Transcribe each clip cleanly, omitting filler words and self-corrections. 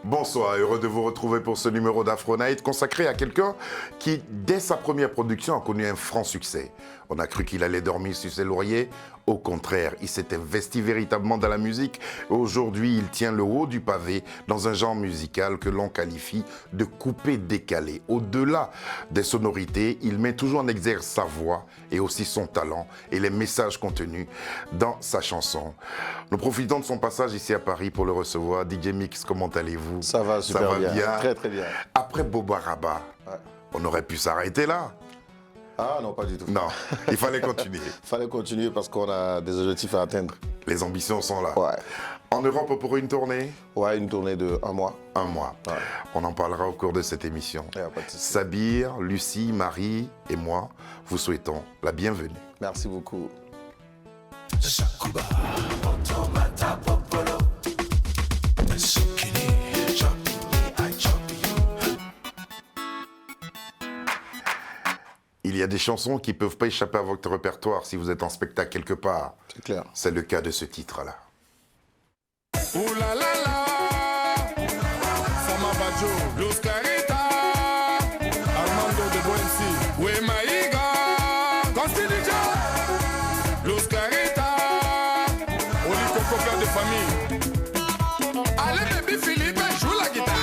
Bonsoir, heureux de vous retrouver pour ce numéro d'Afro Night consacré à quelqu'un qui, dès sa première production, a connu un franc succès. On a cru qu'il allait dormir sur ses lauriers. Au contraire, il s'est investi véritablement dans la musique. Aujourd'hui, il tient le haut du pavé dans un genre musical que l'on qualifie de coupé-décalé. Au-delà des sonorités, il met toujours en exergue sa voix et aussi son talent et les messages contenus dans sa chanson. Nous profitons de son passage ici à Paris pour le recevoir. DJ Mix, comment allez-vous? Ça va super bien. Très très bien. Après Boba Rabat, on aurait pu s'arrêter là. Ah non, pas du tout. Non, il fallait continuer. Il fallait continuer parce qu'on a des objectifs à atteindre. Les ambitions sont là. Ouais. En Europe pour une tournée? Ouais, une tournée de 1 mois. 1 mois. Ouais. On en parlera au cours de cette émission. Pas de souci. Sabir, Lucie, Marie et moi vous souhaitons la bienvenue. Merci beaucoup. Il y a des chansons qui ne peuvent pas échapper à votre répertoire si vous êtes en spectacle quelque part. C'est clair. C'est le cas de ce titre-là. Ouh là là là, Sama Badjo, Los Carita, Armando de Buensi, Wemaïga, Constidija, Los Carita, Oli Cococa de famille. Allez bébé Philippe, joue la guitare.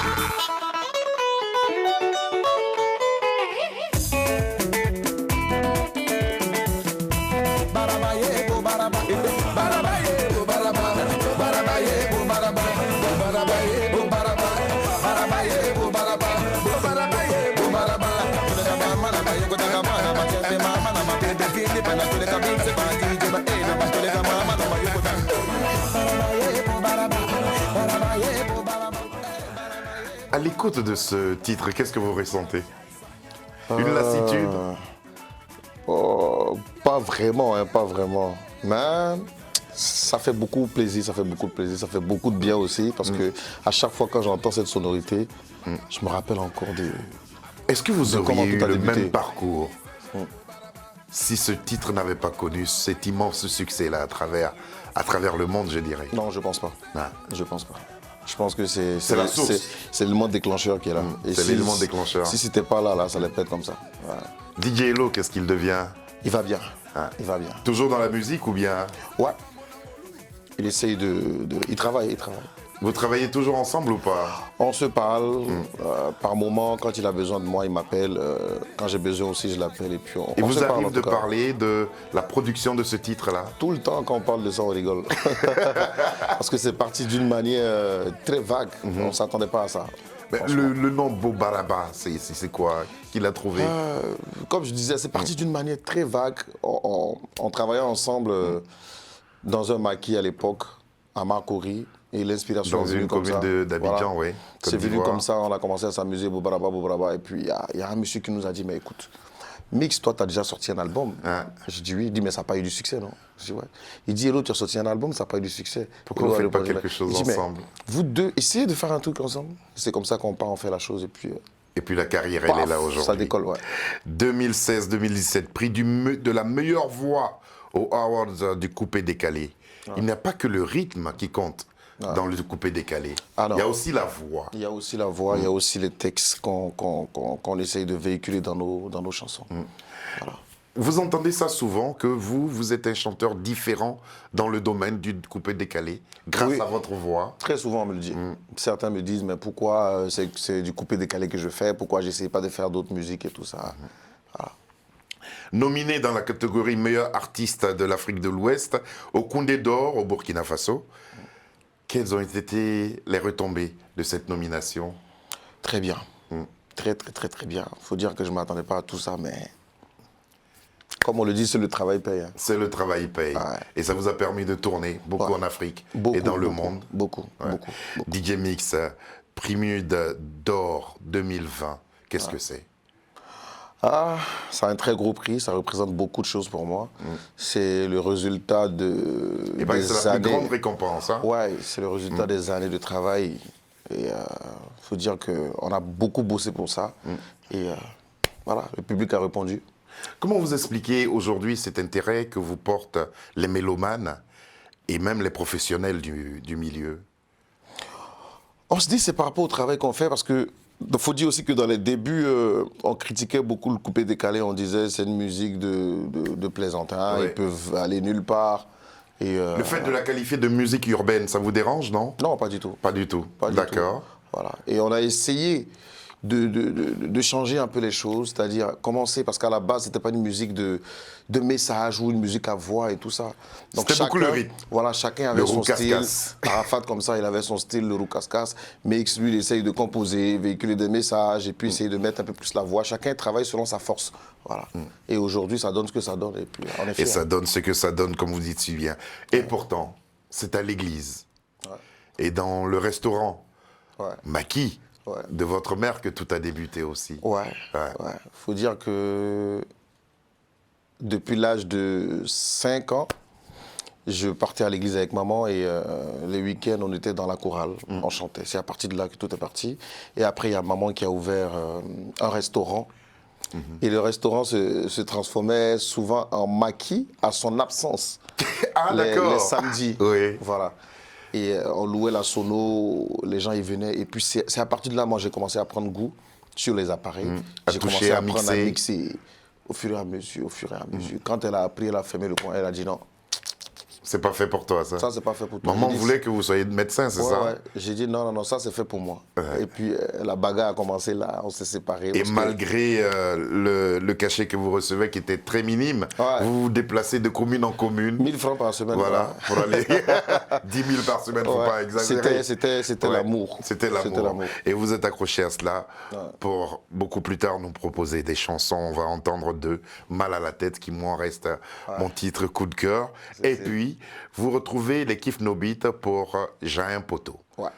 À l'écoute de ce titre, qu'est-ce que vous ressentez? Une lassitude? Pas vraiment, hein, pas vraiment. Mais ça fait beaucoup plaisir, ça fait beaucoup de plaisir, ça fait beaucoup de bien aussi parce que à chaque fois quand j'entends cette sonorité, je me rappelle encore de... Est-ce que vous auriez eu le débuté. même parcours si ce titre n'avait pas connu cet immense succès-là à travers le monde, je dirais? Non, je pense pas. Ah. Je pense pas. Je pense que c'est la source. C'est l'élément déclencheur qui est là. Et C'est l'élément déclencheur. Si c'était pas là, ça allait pas être comme ça. Ouais. DJ Hello, qu'est-ce qu'il devient? Il va bien. Ah. Il va bien. Toujours dans la musique ou bien? Ouais. Il essaye Il travaille. Vous travaillez toujours ensemble ou pas? On se parle par moment. Quand il a besoin de moi, il m'appelle. Quand j'ai besoin aussi, je l'appelle. Et puis Et on vous se parle, en arrive de tout cas. parler de la production de ce titre-là? Tout le temps, quand on parle de ça, on rigole. Parce que c'est parti d'une manière très vague. On ne s'attendait pas à ça. Mais le nom Boba Rabat, c'est quoi qu'il a trouvé? Comme je disais, c'est parti d'une manière très vague. On travaillait ensemble dans un maquis à l'époque, à Marcory. Et l'inspiration Dans est venue une comme ça. commune d'Abidjan, oui. C'est venu comme ça, on a commencé à s'amuser, Bobaraba. Et puis il y a un monsieur qui nous a dit, mais écoute, Mix, toi, tu as déjà sorti un album. Je dis oui. Il dit, mais ça n'a pas eu du succès, non? Je dis ouais. Il dit, Hello, tu as sorti un album, ça n'a pas eu du succès. Pourquoi vous ne faites pas quelque chose Il dit, ensemble? mais vous deux, essayez de faire un truc ensemble. C'est comme ça qu'on part, on fait la chose. Et puis la carrière, elle est là aujourd'hui. Ça décolle, ouais. 2016-2017, prix de la meilleure voix aux Awards du coupé-décalé. Il n'y a pas que le rythme qui compte dans le coupé-décalé. Il y a aussi la voix. Il y a aussi la voix, il y a aussi les textes qu'on essaye de véhiculer dans nos chansons. Voilà. Vous entendez ça souvent, que vous êtes un chanteur différent dans le domaine du coupé-décalé, grâce à votre voix? Très souvent, on me le dit. Certains me disent, mais pourquoi c'est du coupé-décalé que je fais? Pourquoi j'essaie pas de faire d'autres musiques et tout ça? Voilà. Nominé dans la catégorie meilleur artiste de l'Afrique de l'Ouest, au Koundé d'Or, au Burkina Faso. Quelles ont été les retombées de cette nomination? Très bien. Très bien. Il faut dire que je ne m'attendais pas à tout ça, mais comme on le dit, c'est le travail paye. Hein. C'est le travail paye. Ouais. Et ça vous a permis de tourner beaucoup en Afrique et dans le monde. Beaucoup. DJ Mix, Prix d'Or 2020, qu'est-ce que c'est? C'est un très gros prix, ça représente beaucoup de choses pour moi. C'est le résultat de Et c'est la plus grande récompense. Hein? Ouais, c'est le résultat des années de travail. Et il faut dire qu'on a beaucoup bossé pour ça. Et voilà, le public a répondu. Comment vous expliquez aujourd'hui cet intérêt que vous portent les mélomanes et même les professionnels du milieu? On se dit c'est par rapport au travail qu'on fait parce que il faut dire aussi que dans les débuts, on critiquait beaucoup le coupé-décalé. On disait c'est une musique de plaisantin, Ouais. ils peuvent aller nulle part. Et, Le fait de la qualifier de musique urbaine, ça vous dérange, non? non, pas du tout. Pas du tout. Pas du D'accord. tout. Voilà. Et on a essayé de changer un peu les choses, c'est-à-dire commencer, parce qu'à la base, c'était pas une musique de message ou une musique à voix et tout ça. C'était beaucoup le rythme. Voilà, chacun avait Le son style. roux-casse-casse. Arafat, comme ça, il avait son style, le roux-casse-casse. Mais X, lui, il essaye de composer, véhiculer des messages et puis essayer de mettre un peu plus la voix. Chacun travaille selon sa force. Voilà. Et aujourd'hui, ça donne ce que ça donne. Et puis, on est Et fiers. ça donne ce que ça donne, comme vous dites si bien. Et pourtant, c'est à l'église. Ouais. Et dans le restaurant Ouais. Maki Ouais. de votre mère que tout a débuté aussi. Ouais. Ouais. Ouais. Faut dire que depuis l'âge de 5 ans, je partais à l'église avec maman et les week-ends, on était dans la chorale, on chantait. C'est à partir de là que tout est parti. Et après, il y a maman qui a ouvert un restaurant. Et le restaurant se transformait souvent en maquis à son absence. Ah, les d'accord. samedis. Oui. Voilà. Et on louait la sono, les gens y venaient. Et puis c'est à partir de là, moi, j'ai commencé à prendre goût sur les appareils. À J'ai toucher, commencé à à apprendre à mixer. mixer au fur et à mesure, au fur et à mesure. Quand elle a appris, elle a fermé le coin, elle a dit non, C'est pas fait pour toi, ça. ça, c'est pas fait pour toi. Maman J'ai dit, voulait que vous soyez médecin, c'est ouais, ça? ouais. J'ai dit non, non, non, ça, c'est fait pour moi. Ouais. Et puis la bagarre a commencé là, on s'est séparés. Et parce que- malgré le cachet que vous recevez, qui était très minime, Ouais. vous vous déplacez de commune en commune. 1000 francs par semaine. Voilà, pour aller 10 000 par semaine, faut Ouais. pas exagérer. C'était Ouais. l'amour. C'était l'amour. Et vous êtes accroché à cela Ouais. pour beaucoup plus tard nous proposer des chansons. On va entendre deux, Mal à la tête, qui moi reste mon titre coup de cœur. Et puis, vous retrouvez les Kif No Beat pour J'ai un poteau. Ouais.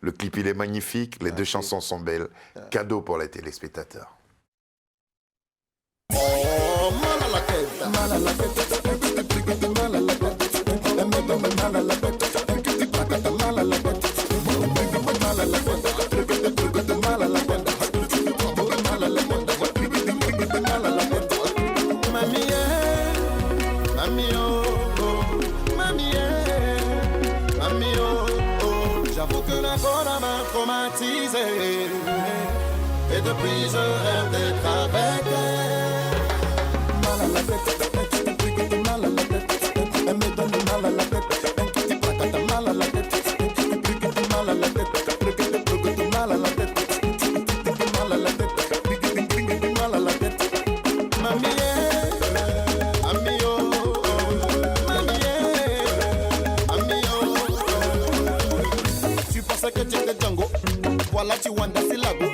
Le clip, il est magnifique. Les deux chansons sont belles. Cadeau pour les téléspectateurs. Oh, mal à la tête, mal à la tête, un petit truc, mal à la tête, un mec mal à la tête, un petit placata, mal à la tête, mal à la tête, mal à la tête, mal à la tête, mal à la tête. Mamie, mamie, oh, oh, mamie, mamie, oh, oh. J'avoue que la bonne m'a traumatisé, et depuis je rêve d'être avec elle. Mal à la tête, un petit truc, mal à la tête, elle me donne mal à la tête, un petit placata, mal à la tête, un petit truc, mal à la tête, mal à la tête, mal à la tête, mal à la tête. Mamie, ami, oh, mamie, ami, oh. Tu pensais que tu étais Django, voilà tu Wanda Silago.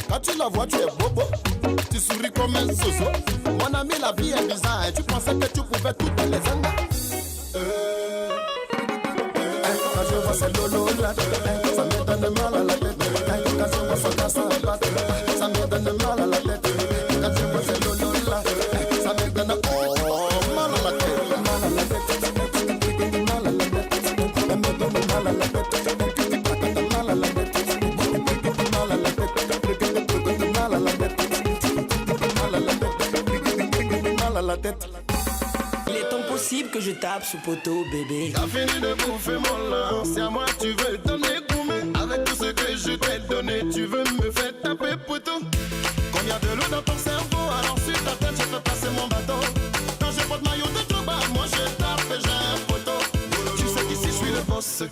Quand tu la vois, tu es bobo. Tu souris comme un zozo. Mon ami, la vie est bizarre. Tu pensais que tu pouvais tout dans les andas. Quand je vois ce lolo là, ça me donne mal à la tête. Quand je vois son casse à battre, ça me donne mal à la tête. Quand je vois ce lolo là, ça me donne mal à la tête. Mal à la tête, mal à la tête. Elle me donne mal à la tête. Mal à la tête. Mal à la tête. Mal à la tête. Mal à la tête. Mal à la tête. Il est impossible que je tape ce poteau, bébé. T'as fini de bouffer mon lin, c'est à moi tu veux donner gourmet. Avec tout ce que je t'ai donné, tu veux me faire taper poteau. Combien de l'eau dans ton cerveau, alors sur ta tête je fais passer mon bateau. Quand j'ai pas de maillot de job, moi je tape et j'ai un poteau. Tu sais qu'ici je suis le boss,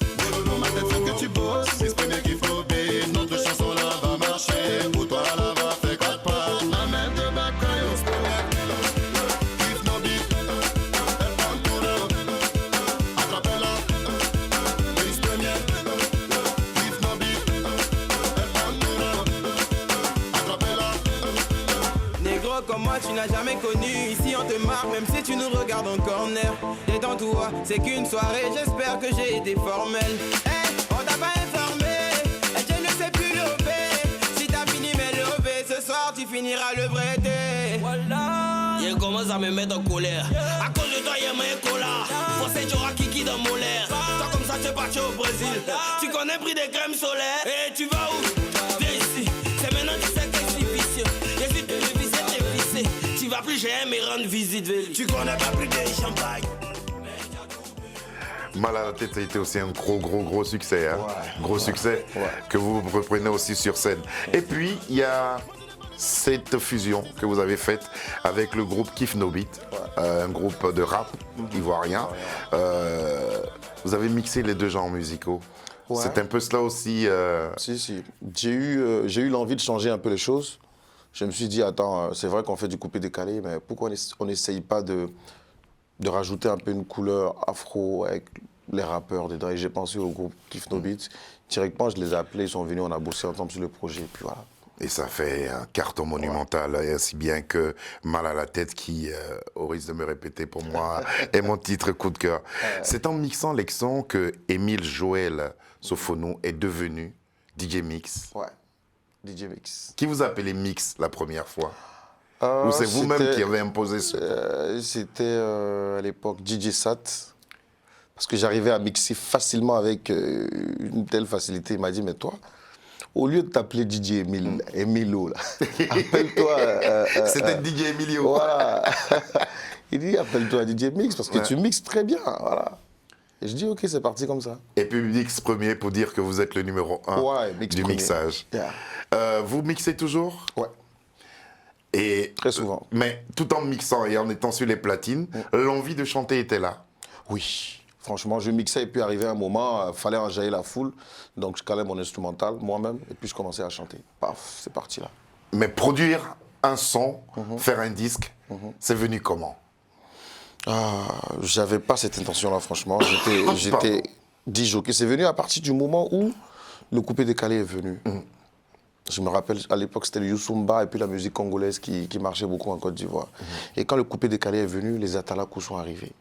pour ma tête faut que tu bosses. Exprimer qu'il faut bien, notre chanson là va marcher. Pour toi là va faire 4 pas. La main de Bakayo, Kif No Beat, elle prend tout l'eau. Attrape-la, Miss Première, Kif No Beat, elle prend tout l'eau. Attrape-la. Négro comme moi, tu n'as jamais connu. Ici, on te marque, même si tu nous regardes en corner. Détends-toi, c'est qu'une soirée. J'espère que j'ai été formel. Hey, on t'a pas informé. Et je ne sais plus lever. Si t'as fini mes levées, ce soir, tu finiras le breté. Voilà. Il commence à me mettre en colère. À cause de toi, il y a mes colas. Forcé, tu auras kiki dans mon l'air. Toi, comme ça, tu es parti au Brésil. Tu connais pris des crèmes solaires. Et tu vas où? Viens ici. C'est maintenant que tu sais que je suis vicieux. Je suis tout vicieux, t'es vissé. Tu vas plus, j'ai aimé rendre visite. Tu connais pas plus de champagne. Mal à la tête a été aussi un gros succès. Hein. Ouais. Gros succès Ouais. que vous reprenez aussi sur scène. Et puis, il y a cette fusion que vous avez faite avec le groupe Kif No Beat, un groupe de rap ivoirien. Vous avez mixé les deux genres musicaux. Ouais. C'est un peu cela aussi. Si. J'ai eu l'envie de changer un peu les choses. Je me suis dit, attends, c'est vrai qu'on fait du coupé-décalé, mais pourquoi on n'essaye pas de rajouter un peu une couleur afro avec les rappeurs dedans. Et j'ai pensé au groupe Kif No Beat. Directement, je les ai appelés, ils sont venus, on a bossé ensemble sur le projet, et puis voilà. Et ça fait un carton monumental, et ainsi bien que Mal à la tête, qui, au risque de me répéter pour moi, est mon titre coup de cœur. C'est en mixant les sons que Émile Joël Sophonou est devenu DJ Mix. Ouais, DJ Mix. Qui vous a appelé Mix la première fois? Ou c'est vous-même qui avez imposé ce... C'était à l'époque DJ Sat. Parce que j'arrivais à mixer facilement avec une telle facilité. Il m'a dit, mais toi, au lieu de t'appeler DJ Emile, Emilio, là, appelle-toi... C'était DJ Emilio. Voilà. Il dit, appelle-toi DJ Mix parce que tu mixes très bien. Voilà. Et je dis, ok, c'est parti comme ça. Et puis Mix premier pour dire que vous êtes le numéro 1 mix du premier. mixage. Yeah. Vous mixez toujours? Ouais. Et, Très souvent. Mais tout en mixant et en étant sur les platines, l'envie de chanter était là. Oui. Franchement, je mixais et puis arrivé un moment, il fallait enjailler la foule. Donc je calais mon instrumental moi-même et puis je commençais à chanter. Paf, c'est parti là. Mais produire un son, faire un disque, c'est venu comment? J'avais pas cette intention-là, franchement. J'étais disjockey. C'est venu à partir du moment où le coupé-décalé est venu. Je me rappelle, à l'époque, c'était le Youssoumba et puis la musique congolaise qui marchait beaucoup en Côte d'Ivoire. Et quand le coupé-décalé est venu, les atalakou sont arrivés.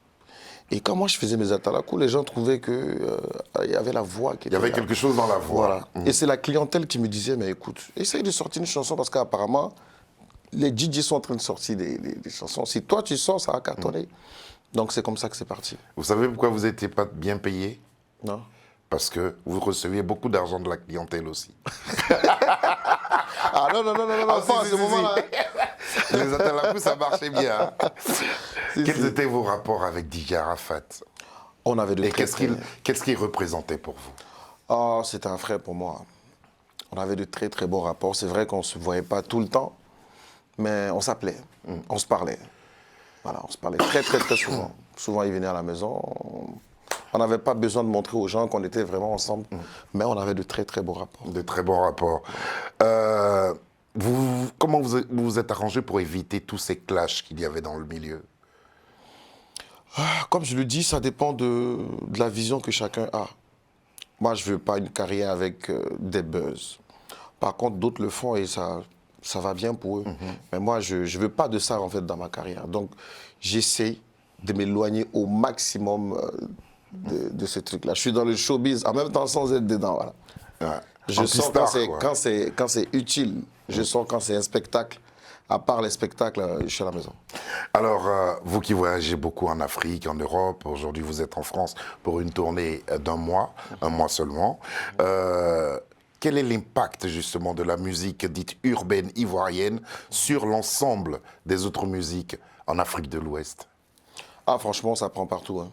Et quand moi je faisais mes atalakou, les gens trouvaient qu'il y avait la voix qui était Il y avait là. quelque chose dans la voix. Voilà. Et c'est la clientèle qui me disait, mais écoute, essaye de sortir une chanson parce qu'apparemment, les DJ sont en train de sortir des chansons. Si toi tu sors, ça va cartonner. Donc c'est comme ça que c'est parti. Vous savez pourquoi vous n'étiez pas bien payé? Non. Parce que vous receviez beaucoup d'argent de la clientèle aussi. Ah non, Ah, pas à si, ce si, moment-là. si. Les atalakou, ça marchait bien. Quels étaient vos rapports avec DJ Arafat? On avait de Et très, qu'est-ce qu'il représentait pour vous? Ah, c'était un frère pour moi. On avait de très très bons rapports. C'est vrai qu'on ne se voyait pas tout le temps, mais on s'appelait, on se parlait. Voilà, on se parlait très souvent. Souvent, il venait à la maison. On n'avait pas besoin de montrer aux gens qu'on était vraiment ensemble, mais on avait de très très bons rapports. De très bons rapports. Comment vous vous êtes arrangé pour éviter tous ces clashs qu'il y avait dans le milieu? Comme je le dis, ça dépend de la vision que chacun a. Moi, je ne veux pas une carrière avec des buzz. Par contre, d'autres le font et ça va bien pour eux. Mais moi, je ne veux pas de ça, en fait, dans ma carrière. Donc, j'essaie de m'éloigner au maximum de ce truc-là. Je suis dans le showbiz, en même temps sans être dedans. Voilà. Ouais. Je sens quand c'est utile. Je sens quand c'est un spectacle. À part les spectacles, je suis à la maison. Alors, vous qui voyagez beaucoup en Afrique, en Europe, aujourd'hui vous êtes en France pour une tournée d'un mois, un mois seulement. Quel est l'impact justement de la musique dite urbaine ivoirienne sur l'ensemble des autres musiques en Afrique de l'Ouest? Ah, franchement, ça prend partout. Hein.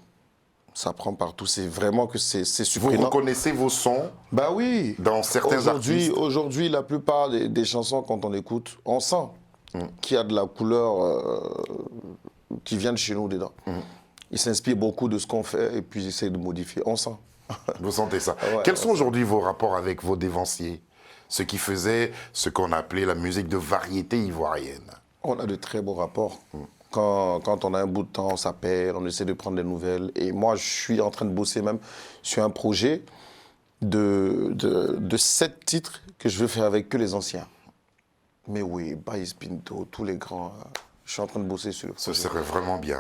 Ça prend partout. C'est vraiment que c'est surprenant. Vous reconnaissez vos sons Bah oui. dans certains artistes? Aujourd'hui, la plupart des chansons, quand on écoute, on sent qu'il y a de la couleur qui vient de chez nous dedans. Ils s'inspirent beaucoup de ce qu'on fait et puis ils essaient de modifier. On sent. Vous sentez ça? Ouais, Quels sont aujourd'hui vos rapports avec vos dévanciers? Ceux qui faisaient ce qu'on appelait la musique de variété ivoirienne. On a de très beaux rapports. Quand on a un bout de temps, on s'appelle, on essaie de prendre des nouvelles. Et moi, je suis en train de bosser même sur un projet de 7 titres que je veux faire avec que les anciens. Mais oui, Baïs Pinto, tous les grands, je suis en train de bosser sur le projet. Ce serait vraiment bien.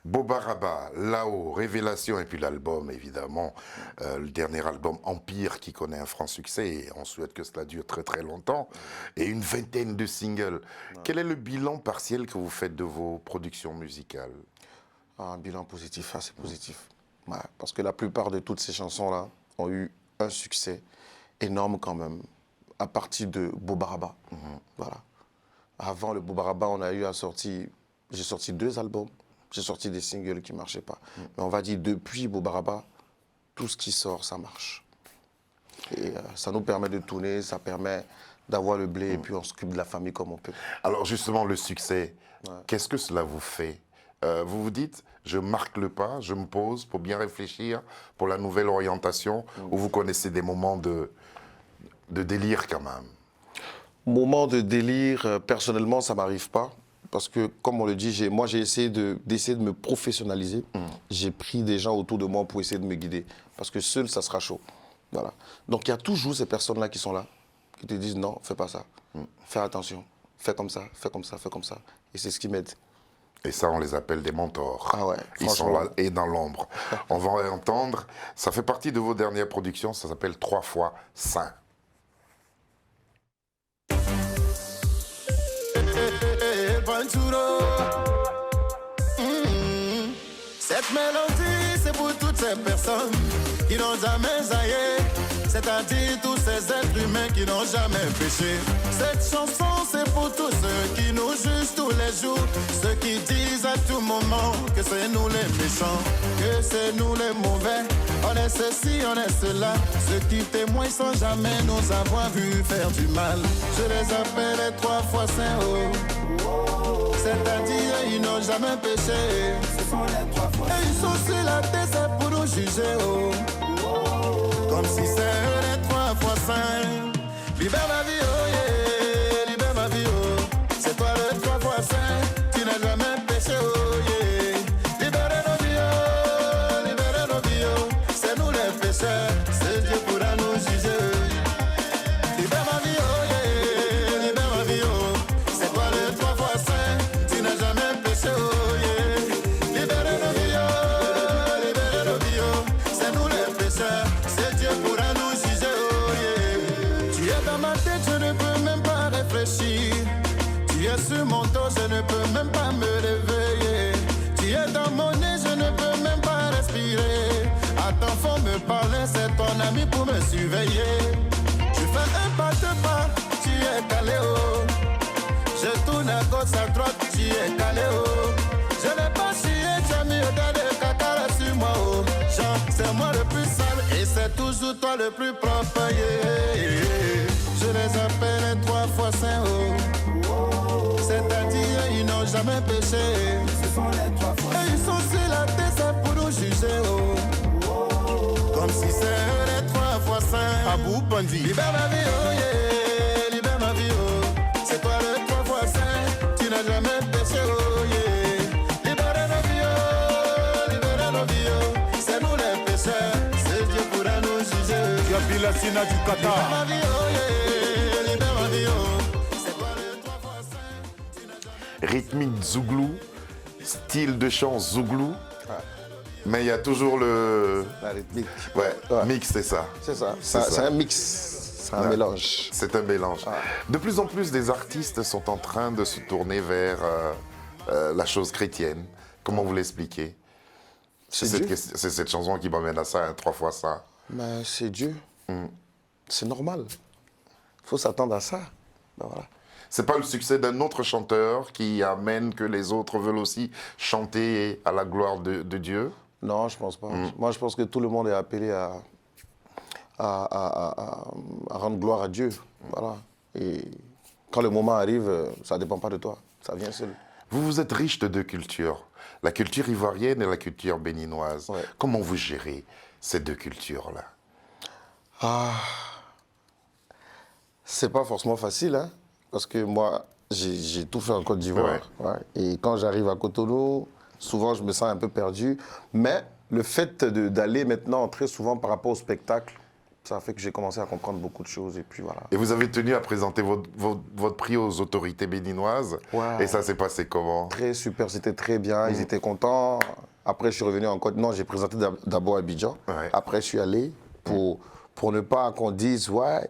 Boba Raba, Là-haut, Révélation, et puis l'album, évidemment, le dernier album, Empire, qui connaît un franc succès, et on souhaite que cela dure très très longtemps, et une vingtaine de singles. Quel est le bilan partiel que vous faites de vos productions musicales? Un bilan positif, assez positif. Ouais, parce que la plupart de toutes ces chansons-là ont eu un succès énorme quand même, à partir de Boba Raba. Voilà. Avant le Boba Raba, j'ai sorti 2 albums, j'ai sorti des singles qui ne marchaient pas. Mais on va dire depuis Boba Raba, tout ce qui sort, ça marche. Et ça nous permet de tourner, ça permet d'avoir le blé et puis on s'occupe de la famille comme on peut. Alors justement, le succès, qu'est-ce que cela vous fait? Vous vous dites, je marque le pas, je me pose pour bien réfléchir pour la nouvelle orientation, ou vous connaissez des moments de délire quand même? Moment de délire, personnellement, ça ne m'arrive pas. Parce que, comme on le dit, moi, j'ai essayé d'essayer de me professionnaliser. J'ai pris des gens autour de moi pour essayer de me guider. Parce que seul, ça sera chaud. Voilà. Donc, il y a toujours ces personnes-là qui sont là, qui te disent non, fais pas ça. Fais attention. Fais comme ça, fais comme ça, fais comme ça. Et c'est ce qui m'aide. Et ça, on les appelle des mentors. Ah ouais, Ils sont là et dans l'ombre. On va entendre, ça fait partie de vos dernières productions, ça s'appelle 3 fois Saint. Cette mélodie, c'est pour toutes ces personnes qui n'ont jamais aillé, c'est-à-dire tous ces êtres humains qui n'ont jamais péché. Cette chanson, c'est pour tous ceux qui nous jugent tous les jours, ceux qui disent à tout moment que c'est nous les méchants, que c'est nous les mauvais. On est ceci, on est cela, ceux qui témoignent sans jamais nous avoir vu faire du mal. Je les appelle les 3 fois saints, oh. C'est-à-dire ils n'ont jamais péché. Ce sont les 3 fois. Et ils sont sur la terre, c'est pour nous juger, oh. Comme si c'est eux les 3 fois saints. Libère ma vie, oh yeah, libère ma vie, oh. C'est toi le 3 fois saint, tu n'as jamais péché, oh yeah. Libère nos vies, oh, libère nos vies, oh. C'est nous les pécheurs, c'est Dieu pourra nous juger. Libère ma vie, oh yeah, libère ma vie, oh. C'est toi le 3 fois saint, tu n'as jamais péché, oh yeah. Libère nos vies, oh, libère nos vies, oh. C'est nous les pécheurs, c'est Dieu pourra nous juger, oh yeah. Tu es dans ma tête, je ne peux même pas réfléchir. Tu es sur mon dos, je ne peux même pas me réveiller. Tu es dans mon nez, je ne peux même pas respirer. À ton fond me parler, c'est ton ami pour me surveiller. Je fais un pas de pas, tu es calé, oh. Je tourne à gauche, à droite, tu es calé, oh. Je n'ai pas chié, tu as mis autant de caca là sur moi, oh. Genre, c'est moi le plus sale et c'est toujours toi le plus propre, yeah. Je les appelle les 3 fois saints, oh. C'est-à-dire ils n'ont jamais péché. Ce sont les 3 fois. Et ils sont sur la terre, c'est pour nous juger, oh. Comme si c'est eux les 3 fois saints. Abou Bandi. Libère ma vie, oh yeah. Libère ma vie, oh. C'est toi le 3 fois saint. Tu n'as jamais péché, oh yeah. Libère nos vies, oh. Libère nos vies, oh. C'est nous les pécheurs. C'est Dieu pourra nous juger. Tu as pris la Sina du Qatar. Libère ma vie, oh yeah. Libère ma vie, oh. Rythmique Zouglou, style de chant Zouglou, mais il y a toujours le... La rythmique. Ouais, mix, c'est ça. C'est ça. C'est un mix, c'est un mélange. C'est un mélange. De plus en plus, des artistes sont en train de se tourner vers la chose chrétienne. Comment vous l'expliquez? C'est cette chanson qui m'amène à ça, hein, 3 fois ça. Mais c'est Dieu. C'est normal. Il faut s'attendre à ça. Ben voilà. C'est pas le succès d'un autre chanteur qui amène que les autres veulent aussi chanter à la gloire de Dieu? Non, je pense pas. Moi, je pense que tout le monde est appelé à rendre gloire à Dieu. Voilà. Et quand le moment arrive, ça ne dépend pas de toi. Ça vient seul. Vous êtes riche de 2 cultures, la culture ivoirienne et la culture béninoise. Ouais. Comment vous gérez ces 2 cultures-là? C'est pas forcément facile, hein, parce que moi, j'ai tout fait en Côte d'Ivoire. Ouais. Et quand j'arrive à Cotonou, souvent, je me sens un peu perdu. Mais le fait d'aller maintenant très souvent par rapport au spectacle, ça a fait que j'ai commencé à comprendre beaucoup de choses. Et puis voilà. Et vous avez tenu à présenter votre prix aux autorités béninoises. Ouais. Et ça s'est passé comment? Très super, c'était très bien. Ils étaient contents. Après, je suis revenu en Côte. Non, j'ai présenté d'abord à Abidjan. Ouais. Après, je suis allé pour ne pas qu'on dise, ouais.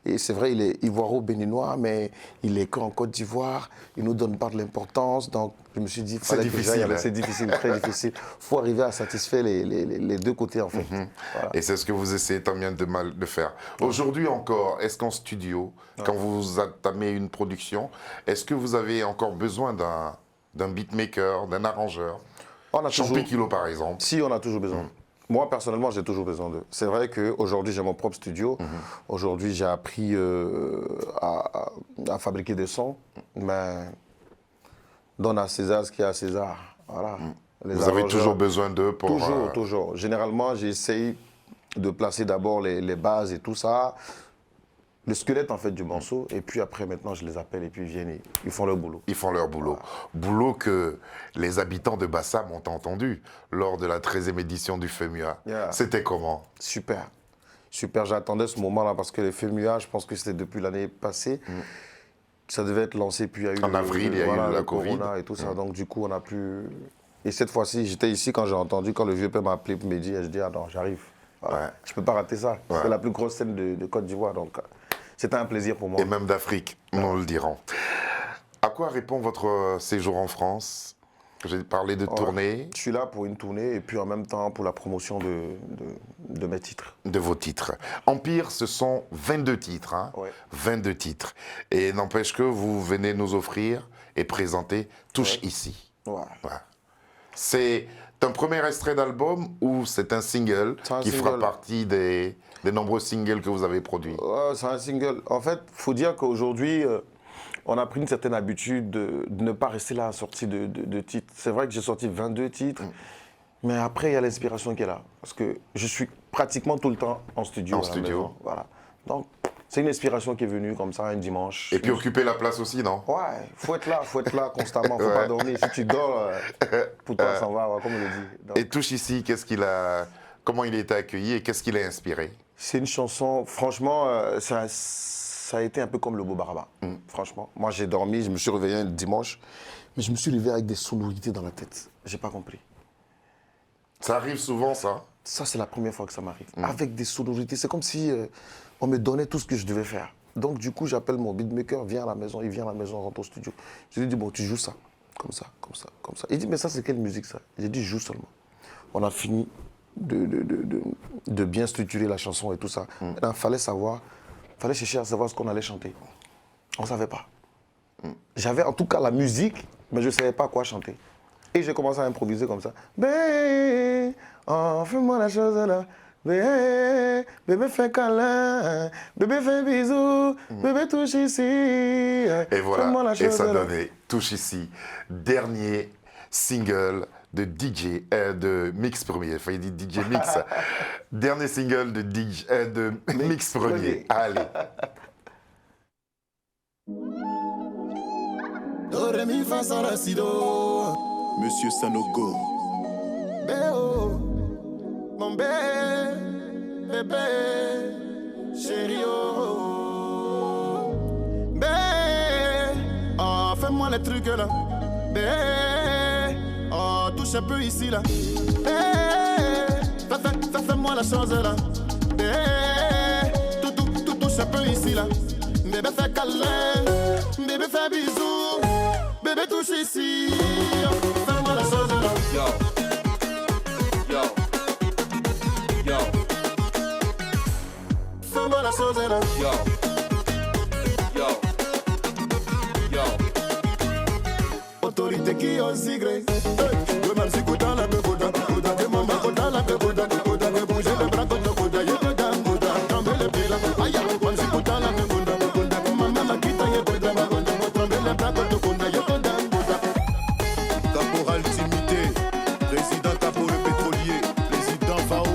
Et c'est vrai, il est ivoiro-béninois, mais il est qu'en Côte d'Ivoire. Il ne nous donne pas de l'importance. Donc, je me suis dit, c'est difficile. C'est difficile, très difficile. Il faut arriver à satisfaire les 2 côtés, en fait. Voilà. Et c'est ce que vous essayez tant bien de mal de faire. Aujourd'hui encore, est-ce qu'en studio, quand vous entamez une production, est-ce que vous avez encore besoin d'un beatmaker, d'un arrangeur? On a toujours... Champi Kilo, par exemple. Si, on a toujours besoin. Moi, personnellement, j'ai toujours besoin d'eux. C'est vrai qu'aujourd'hui, j'ai mon propre studio. Aujourd'hui, j'ai appris à fabriquer des sons. Mais donne à César ce qu'il y a à César. Voilà. Les Vous avez arrangeurs, toujours besoin d'eux pour... Toujours. Généralement, j'essaye de placer d'abord les bases et tout ça. Le squelette, en fait, du morceau. Et puis après, maintenant, je les appelle et puis ils viennent, ils font leur boulot. Ils font leur boulot. Boulot que les habitants de Bassam ont entendu lors de la 13e édition du FEMUA. Yeah. C'était comment? Super. Super, j'attendais ce moment-là parce que les FEMUA, je pense que c'était depuis l'année passée. Ça devait être lancé, puis il y a eu... En avril, il y a eu la Covid. Corona et tout ça. Donc, du coup, on a pu... Et cette fois-ci, j'étais ici quand j'ai entendu, quand le vieux père m'a appelé pour me dire, je dis, ah non, j'arrive. Voilà. Je ne peux pas rater ça. C'est la plus grosse scène de Côte d'Ivoire. Donc, c'était un plaisir pour moi. Et même d'Afrique, nous le dirons. À quoi répond votre séjour en France? J'ai parlé de tournée. Je suis là pour une tournée et puis en même temps pour la promotion de mes titres. De vos titres. Empire, ce sont 22 titres. Hein? 22 titres. Et n'empêche que vous venez nous offrir et présenter Touche ici. C'est un premier extrait d'album ou c'est un single qui fera partie des nombreux singles que vous avez produits? C'est un single. En fait, il faut dire qu'aujourd'hui, on a pris une certaine habitude de ne pas rester là à sortie de titres. C'est vrai que j'ai sorti 22 titres, mais après, il y a l'inspiration qui est là. Parce que je suis pratiquement tout le temps en studio. Voilà. Donc, c'est une inspiration qui est venue comme ça un dimanche. Et puis occuper la place aussi, non? Ouais, faut être là constamment, faut pas dormir. Si tu dors, pour toi, ça va, comme on le dit. Donc, et Touche ici, comment il a été accueilli et qu'est-ce qui l'a inspiré? C'est une chanson, franchement, ça a été un peu comme le Beau Baraba. Franchement, moi j'ai dormi, je me suis réveillé un dimanche, mais je me suis levé avec des sonorités dans la tête. J'ai pas compris. Ça arrive souvent, ça? Ça, c'est la première fois que ça m'arrive. Avec des sonorités, c'est comme si on me donnait tout ce que je devais faire. Donc du coup, j'appelle mon beatmaker, viens à la maison, il vient à la maison, rentre au studio. Je lui dis, bon, tu joues ça, comme ça, comme ça, comme ça. Il dit, mais ça, c'est quelle musique ça? J'ai dit, joue seulement. On a fini de bien structurer la chanson et tout ça. Il fallait chercher à savoir ce qu'on allait chanter. On ne savait pas. J'avais en tout cas la musique, mais je ne savais pas quoi chanter. Et j'ai commencé à improviser comme ça. Bébé, oh, fais-moi la chose là. Bébé fais câlin, bébé fais bisous, bébé touche ici. Et voilà, et ça donnait Touche ici. Dernier single de DJ, de Mix Premier. Il fallait dire DJ Mix. Dernier single de Mix Premier. Allez. Do, ré, mi, fa, sol, la, si, do. Monsieur Sanogo. Béo, mon bébé, chéri, oh. Bé, oh, fais-moi les trucs là. Bé, oh, touche un peu ici là. Fais-moi la chose là. Bé, tout touche un peu ici là. Bébé fais câlin, bébé fais bisous, bébé touche ici. Fais-moi la chose là. Yo. Fais-moi la chose là. Yo. Autorité qui ose gré. Le mal c'est dans la beuda, de mon maman dans la beuda, de bouger le bras comme le bouda, y'a que dans bouda, tomber le pied là. Aïe, man c'est dans la beuda, maman m'a quitté y'a que dans la beuda, tomber le bras comme le bouda, y'a que dans bouda. Caporal Timité, président Capo le pétrolier, président Fao,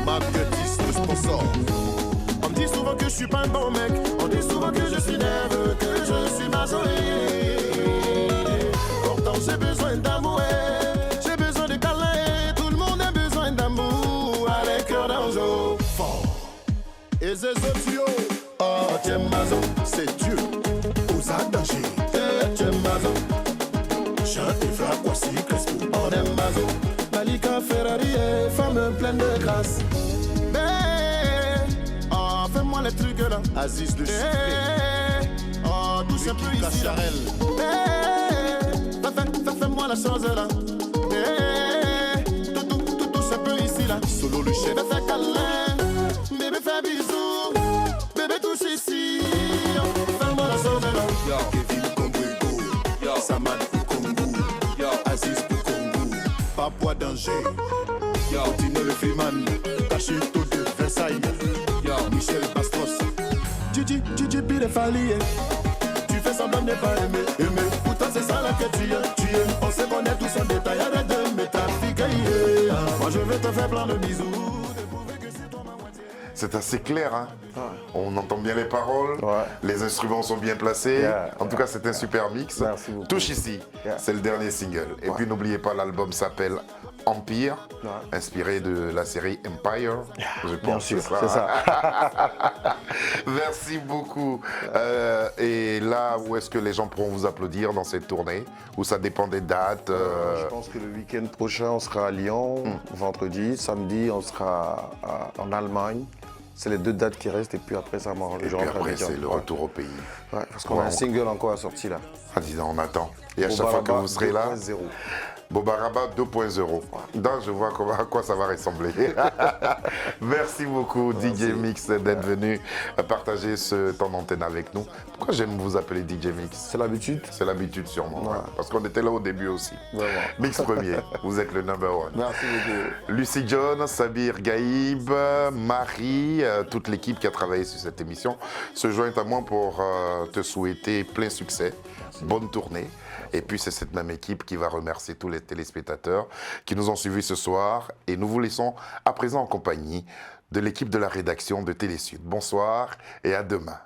Marguerite le sponsor. On me dit souvent que je suis pas un bon mec, on dit souvent que je suis nerveux, que je suis masolé. J'ai besoin d'amour, j'ai besoin de câlin, tout le monde a besoin d'amour, allez cœur d'ange fort. Et ces autres, Oh, tiens mazo, c'est Dieu, aux attachés. tiens mazo, Chante et frappe, voici Crespo. on aime mazo. Malika Ferrari est femme pleine de grâce. Oh, fais-moi les trucs là. Aziz le sucré, Oh, touche un peu ici là. Cacharel. Fais-moi la chose là. Tout touche un peu ici là. Solo le chef. Bébé fais câlin, bébé fais bisous, bébé touche ici. Fais-moi la chose là. Kevin Kongwego, Samad Kongo, Aziz Kongo, Papua Danger, Continue Freeman, Cachito de Versailles, Michel Bastros, Gigi Pirefali. Tu fais semblant de ne pas aimer. Pourtant c'est ça là que tu aimes. On se connaît tous en détail, arrête de métaphiquer. Moi je vais te faire plein de bisous. C'est assez clair, hein. On entend bien les paroles, Ouais. les instruments sont bien placés. Yeah, En tout cas, c'est un super mix. Merci beaucoup. Touche ici, Yeah. c'est le dernier single. Et puis n'oubliez pas, l'album s'appelle Empire, Ouais. inspiré de la série Empire. Je pense Bien sûr, que c'est ça. Merci beaucoup. Et là, où est-ce que les gens pourront vous applaudir dans cette tournée? Ou ça dépend des dates Je pense que le week-end prochain, on sera à Lyon, vendredi. Samedi, on sera en Allemagne. C'est les 2 dates qui restent et puis après, ça m'arrange. Et Je puis rentre à après, Abidjan. c'est le Ouais. retour au pays. Ouais, parce qu'on a un single encore à sortir là. Ah, dis donc, on attend. Et à chaque fois que vous serez là, 2.0. Bobaraba 2.0. Donc, je vois à quoi ça va ressembler. Merci beaucoup, DJ Mix, d'être venu partager ce temps d'antenne avec nous. Pourquoi j'aime vous appeler DJ Mix? C'est l'habitude. C'est l'habitude sûrement, ouais. Parce qu'on était là au début aussi. Vraiment. Mix premier, vous êtes le number one. Merci beaucoup. Lucie John, Sabir Gaïb, Marie, toute l'équipe qui a travaillé sur cette émission se joint à moi pour te souhaiter plein succès, bonne tournée. Et puis c'est cette même équipe qui va remercier tous les téléspectateurs qui nous ont suivis ce soir. Et nous vous laissons à présent en compagnie de l'équipe de la rédaction de Télésud. Bonsoir et à demain.